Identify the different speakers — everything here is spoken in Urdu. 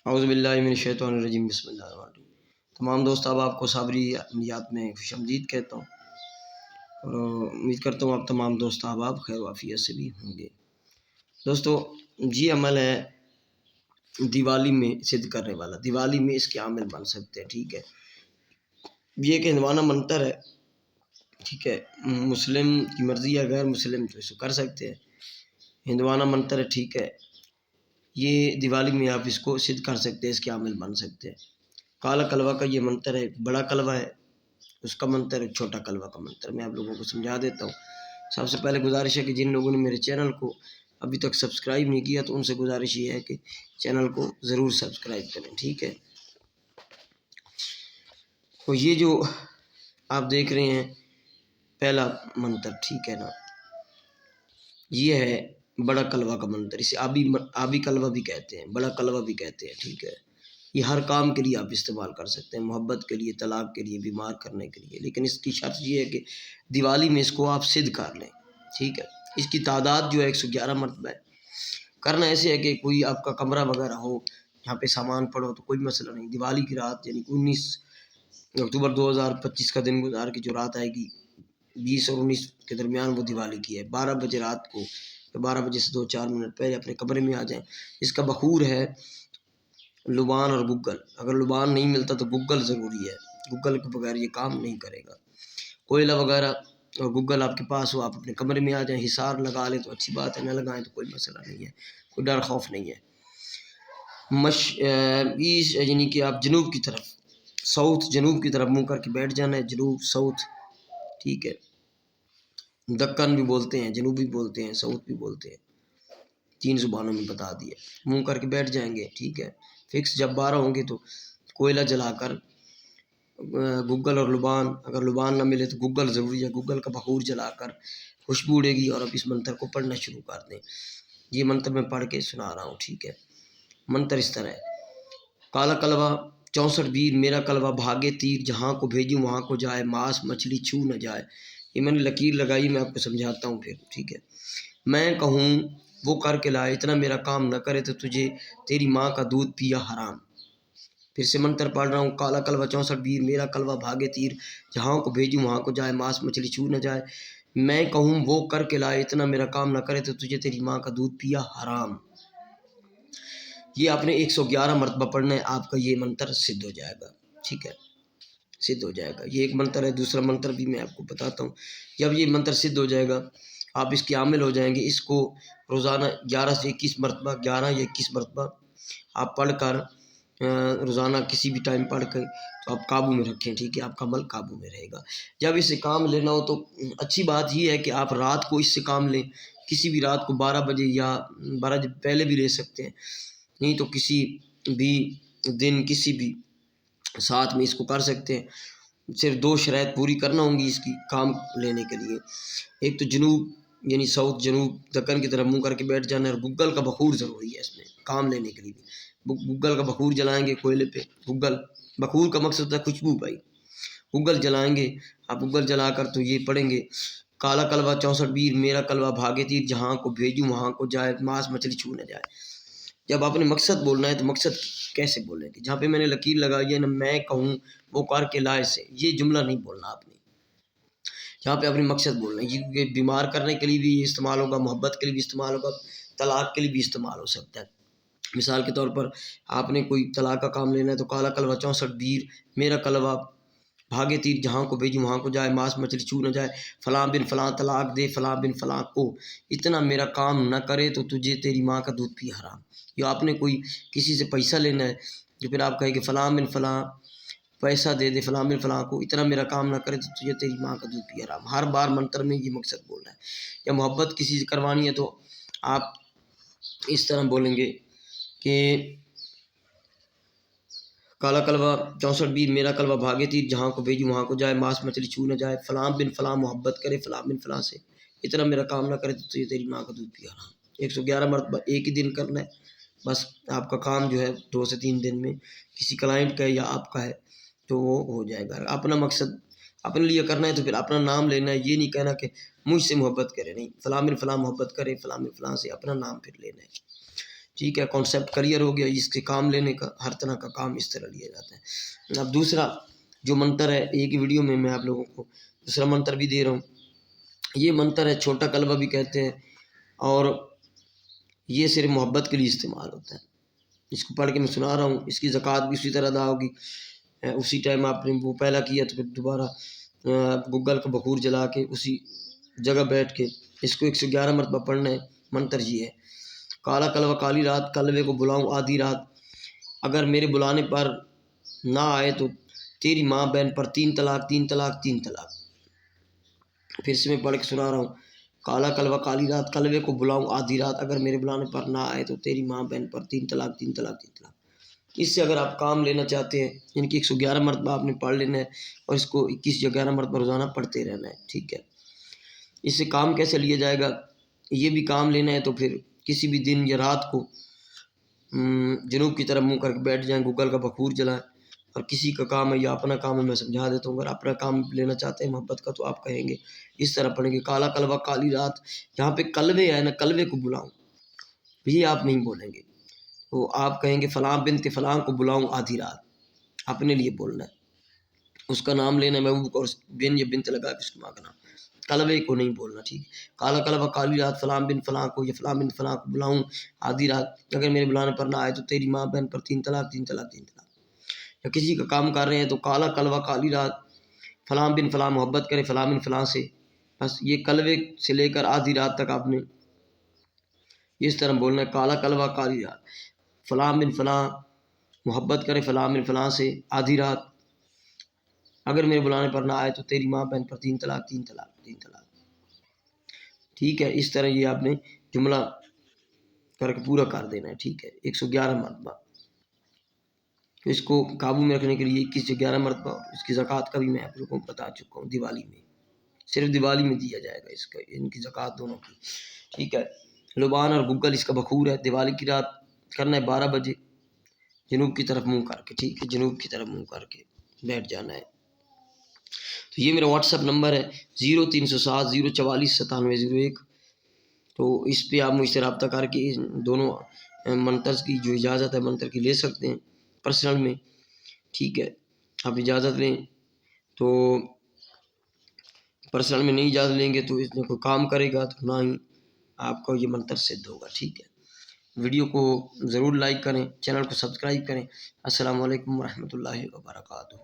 Speaker 1: اعوذ باللہ من الشیطان الرجیم، بسم اللہ الرحمن الرحیم۔ تمام دوست آپ کو صابری عملیات میں خوش آمدید کہتا ہوں، اور امید کرتا ہوں آپ تمام دوست آپ خیر و عافیت سے بھی ہوں گے۔ دوستو، یہ عمل ہے دیوالی میں صدق کرنے والا، دیوالی میں اس کے عامل بن سکتے ہیں، ٹھیک ہے۔ یہ ایک ہندوانہ منتر ہے، ٹھیک ہے۔ مسلم کی مرضی ہے، غیر مسلم تو اس کو کر سکتے ہیں۔ ہندوانہ منتر ہے، ٹھیک ہے۔ یہ دیوالی میں آپ اس کو سدھ کر سکتے ہیں، اس کے عامل بن سکتے ہیں۔ کالا کلوہ کا یہ منتر ہے، بڑا کلوہ ہے اس کا منتر ہے، چھوٹا کلوہ کا منتر میں آپ لوگوں کو سمجھا دیتا ہوں۔ سب سے پہلے گزارش ہے کہ جن لوگوں نے میرے چینل کو ابھی تک سبسکرائب نہیں کیا تو ان سے گزارش یہ ہے کہ چینل کو ضرور سبسکرائب کریں، ٹھیک ہے۔ تو یہ جو آپ دیکھ رہے ہیں پہلا منتر، ٹھیک ہے نا، یہ ہے بڑا کلوہ کا منتر، اسے آبی کلوہ بھی کہتے ہیں، بڑا کلوہ بھی کہتے ہیں، ٹھیک ہے۔ یہ ہر کام کے لیے آپ استعمال کر سکتے ہیں، محبت کے لیے، طلاق کے لیے، بیمار کرنے کے لیے، لیکن اس کی شرط یہ ہے کہ دیوالی میں اس کو آپ سدھ کر لیں، ٹھیک ہے۔ اس کی تعداد جو ہے 111 مرتبہ ہے۔ کرنا ایسے ہے کہ کوئی آپ کا کمرہ وغیرہ ہو، یہاں پہ سامان پڑو تو کوئی مسئلہ نہیں۔ دیوالی کی رات یعنی 19 اکتوبر 2025 کا دن گزار کے جو رات آئے گی 20 اور 19 کے درمیان، وہ دیوالی کی ہے۔ 12 بجے رات کو، 12 بجے سے 2-4 منٹ پہلے اپنے کمرے میں آ جائیں۔ اس کا بخور ہے لبان اور گگل، اگر لبان نہیں ملتا تو گگل ضروری ہے، گگل کے بغیر یہ کام نہیں کرے گا۔ کوئلہ وغیرہ اور گگل آپ کے پاس ہو، آپ اپنے کمرے میں آ جائیں، حصار لگا لیں تو اچھی بات ہے، نہ لگائیں تو کوئی مسئلہ نہیں ہے، کوئی ڈر خوف نہیں ہے۔ یعنی کہ آپ جنوب کی طرف، جنوب کی طرف منہ کر کے بیٹھ جانا ہے، جنوب ساؤتھ، ٹھیک ہے۔ دکن بھی بولتے ہیں، جنوب بھی بولتے ہیں، ساؤتھ بھی بولتے ہیں، 3 زبانوں میں بتا دیا۔ منہ کر کے بیٹھ جائیں گے، ٹھیک ہے۔ فکس جب 12 ہوں گے تو کوئلہ جلا کر گگل اور لبان، اگر لبان نہ ملے تو گگل ضروری ہے، گگل کا بخور جلا کر خوشبو اڑے گی اور اب اس منتر کو پڑھنا شروع کر دیں۔ یہ منتر میں پڑھ کے سنا رہا ہوں، ٹھیک ہے۔ منتر اس طرح ہے: کالا کلوہ 64 بیر میرا کلوہ بھاگے تیر، جہاں کو بھیجوں وہاں کو جائے، ماس مچھلی چھو نہ جائے۔ یہ میں نے لکیر لگائی، میں آپ کو سمجھاتا ہوں پھر، ٹھیک ہے۔ میں کہوں وہ کر کے لائے، اتنا میرا کام نہ کرے تو تجھے تیری ماں کا دودھ پیا حرام۔ پھر سے منتر پڑھ رہا ہوں: کالا کلوہ 64 بیر میرا کلوہ بھاگے تیر، جہاں کو بھیجوں وہاں کو جائے، ماس مچھلی چھو نہ جائے۔ میں کہوں وہ کر کے لائے، اتنا میرا کام نہ کرے تو تجھے تیری ماں کا دودھ پیا حرام۔ یہ آپ نے 111 مرتبہ پڑھنا ہے، آپ کا یہ منتر سدھ ہو جائے گا، ٹھیک ہے، سدھ ہو جائے گا۔ یہ ایک منتر ہے۔ دوسرا منتر بھی میں آپ کو بتاتا ہوں۔ جب یہ منتر سدھ ہو جائے گا، آپ اس کے عامل ہو جائیں گے۔ اس کو روزانہ 11 سے 21 مرتبہ، 11 یا 21 مرتبہ آپ پڑھ کر روزانہ کسی بھی ٹائم پڑھ کے تو آپ قابو میں رکھیں، ٹھیک ہے، آپ کا عمل قابو میں رہے گا۔ جب اس سے کام لینا ہو تو اچھی بات یہ ہے کہ آپ رات کو اس سے کام لیں، کسی بھی رات کو 12 بجے یا 12 بجے پہلے بھی لے سکتے ہیں، نہیں تو کسی بھی دن کسی بھی ساتھ میں اس کو کر سکتے ہیں۔ صرف 2 شرائط پوری کرنا ہوں گی اس کی کام لینے کے لیے۔ ایک تو جنوب یعنی ساؤتھ، جنوب دکن کی طرف منہ کر کے بیٹھ جانا ہے، اور گگل کا بخور ضروری ہے اس میں کام لینے کے لیے بھی۔ گگل کا بخور جلائیں گے کوئلے پہ، گگل بخور کا مقصد ہوتا ہے خوشبو بھائی، گگل جلائیں گے آپ، گگل جلا کر تو یہ پڑھیں گے: کالا کلوہ 64 بیر میرا کلوہ بھاگے تیر، جہاں کو بھیجوں وہاں کو جائے، ماس مچھلی چھو نہ جائے۔ جب آپ نے مقصد بولنا ہے تو مقصد کیسے بولیں گے؟ جہاں پہ میں نے لکیر لگائی ہے نا، میں کہوں وہ کر کے لائے سے، یہ جملہ نہیں بولنا آپ نے، جہاں پہ اپنے مقصد بولنا ہے۔ یہ بیمار کرنے کے لیے بھی استعمال ہوگا، محبت کے لیے بھی استعمال ہوگا، طلاق کے لیے بھی استعمال ہو سکتا ہے۔ مثال کے طور پر آپ نے کوئی طلاق کا کام لینا ہے تو کالا کلوہ 64 بیر میرا کلوہ بھاگے تیر، جہاں کو بھیجوں وہاں کو جائے، ماس مچھلی چھو نہ جائے، فلاں بن فلاں طلاق دے، فلاں بن فلاں کو، اتنا میرا کام نہ کرے تو تجھے تیری ماں کا دودھ پی حرام۔ یا آپ نے کوئی کسی سے پیسہ لینا ہے تو پھر آپ کہیں کہ فلاں بن فلاں پیسہ دے دے، فلاں بن فلاں کو، اتنا میرا کام نہ کرے تو تجھے تیری ماں کا دودھ پی حرام۔ ہر بار منتر میں یہ مقصد بول رہا ہے۔ یا محبت کسی سے کروانی ہے تو آپ اس طرح بولیں گے کہ کالا کلوہ 64 بیر میرا کلوہ بھاگے تیر، جہاں کو بھیجوں وہاں کو جائے، ماس مچھلی چھو نہ جائے، فلاں بن فلاں محبت کرے فلاں بن فلاں سے، اتنا میرا کام نہ کرے تو تجھے تیری ماں کا دودھ پی حرام۔ 111 مرتبہ ایک ہی دن کرنا ہے، بس آپ کا کام جو ہے 2 سے 3 دن میں کسی کلائنٹ کا ہے یا آپ کا ہے تو وہ ہو جائے گا۔ اپنا مقصد اپنے لیے کرنا ہے تو پھر اپنا نام لینا ہے، یہ نہیں کہنا کہ مجھ سے محبت کرے، نہیں، فلاں بن فلاں محبت کرے فلاں بن فلاں سے، اپنا نام پھر لینا ہے۔ ٹھیک ہے، کانسیپٹ کلیئر ہو گیا، اس کے کام لینے کا ہر طرح کا کام اس طرح لیا جاتا ہے۔ اب دوسرا جو منتر ہے، ایک ہی ویڈیو میں آپ لوگوں کو دوسرا منتر بھی دے رہا ہوں۔ یہ منتر ہے چھوٹا کلبہ بھی کہتے ہیں، اور یہ صرف محبت کے لیے استعمال ہوتا ہے۔ اس کو پڑھ کے میں سنا رہا ہوں، اس کی زکوٰۃ بھی اسی طرح ادا ہوگی۔ اسی ٹائم آپ نے وہ پہلا کیا تو پھر دوبارہ گگل کا بخور جلا کے اسی جگہ بیٹھ کے اس کو 111 مرتبہ پڑھنا ہے۔ منتر یہ ہے: کالا کلوہ کالی رات، کلوے کو بلاؤں آدھی رات، اگر میرے بلانے پر نہ آئے تو تیری ماں بہن پر 3 طلاق 3 طلاق 3 طلاق۔ پھر سے میں پڑھ کے سنا رہا ہوں: کالا کلوہ کالی رات، کلوے کو بلاؤں آدھی رات، اگر میرے بلانے پر نہ آئے تو تیری ماں بہن پر 3 طلاق 3 طلاق 3 طلاق۔ اس سے اگر آپ کام لینا چاہتے ہیں، ان کی 111 مرتبہ آپ نے پڑھ لینا ہے، اور اس کو 21 یا 11 مرتبہ روزانہ پڑھتے رہنا ہے، ٹھیک ہے۔ اس سے کام کیسے لیا جائے گا؟ یہ بھی کام لینا ہے تو پھر کسی بھی دن یا رات کو جنوب کی طرف منہ کر کے بیٹھ جائیں، گگل کا بخور جلائیں، اور کسی کا کام ہے یا اپنا کام ہے میں سمجھا دیتا ہوں۔ اگر اپنا کام لینا چاہتے ہیں محبت کا تو آپ کہیں گے، اس طرح پڑھیں گے: کالا کلوہ کالی رات، یہاں پہ کلوے ہے نا، کلوے کو بلاؤں، یہ آپ نہیں بولیں گے، تو آپ کہیں گے فلاں بنت فلاں کو بلاؤں آدھی رات، اپنے لیے بولنا ہے، اس کا نام لینا ہے محبوب، اور بن یا بنت لگا کے اس کی ماں کا نام، کلوے کو نہیں بولنا، ٹھیک ہے۔ کالا کلوہ کالی رات، فلاں بن فلاں کو یا فلاں بن فلاں کو بلاؤں آدھی رات، اگر میرے بلانے پر نہ آئے تو تیری ماں بہن پر 3 طلاق 3 طلاق 3 طلاق۔ یا کسی کا کام کر رہے ہیں تو کالا کلوہ کالی رات، فلاں بن فلاں محبت کرے فلاں بن فلاں سے، بس یہ کلوے سے لے کر آدھی رات تک آپ نے اس طرح بولنا ہے: کالا کلوہ کالی رات، فلاں بن فلاں محبت کرے فلاں بن فلاں سے آدھی رات، اگر میرے بلانے پر نہ آئے تو تیری ماں بہن پر 3 طلاق 3 طلاق 3 طلاق، ٹھیک ہے۔ اس طرح یہ آپ نے جملہ کر کے پورا کر دینا ہے، ٹھیک ہے، 111 مرتبہ۔ اس کو قابو میں رکھنے کے لیے 21 سے 11 مرتبہ، اس کی زکوٰۃ کا بھی میں آپ لوگوں کو بتا چکا ہوں، دیوالی میں، صرف دیوالی میں دیا جائے گا اس کا، ان کی زکوٰۃ دونوں کی، ٹھیک ہے۔ لبان اور گگل اس کا بخور ہے، دیوالی کی رات کرنا ہے 12 بجے، جنوب کی طرف منہ کر کے، ٹھیک ہے، جنوب کی طرف منہ کر کے بیٹھ جانا ہے۔ تو یہ میرا واٹس ایپ نمبر ہے 0307 044 9701، تو اس پہ آپ مجھ سے رابطہ کر کے دونوں منترز کی جو اجازت ہے منتر کی لے سکتے ہیں پرسنل میں، ٹھیک ہے۔ آپ اجازت لیں تو پرسنل میں نہیں اجازت لیں گے تو اس میں کوئی کام کرے گا تو نہ ہی آپ کو یہ منتر سدھ ہوگا، ٹھیک ہے۔ ویڈیو کو ضرور لائک کریں، چینل کو سبسکرائب کریں۔ السلام علیکم ورحمۃ اللہ وبرکاتہ۔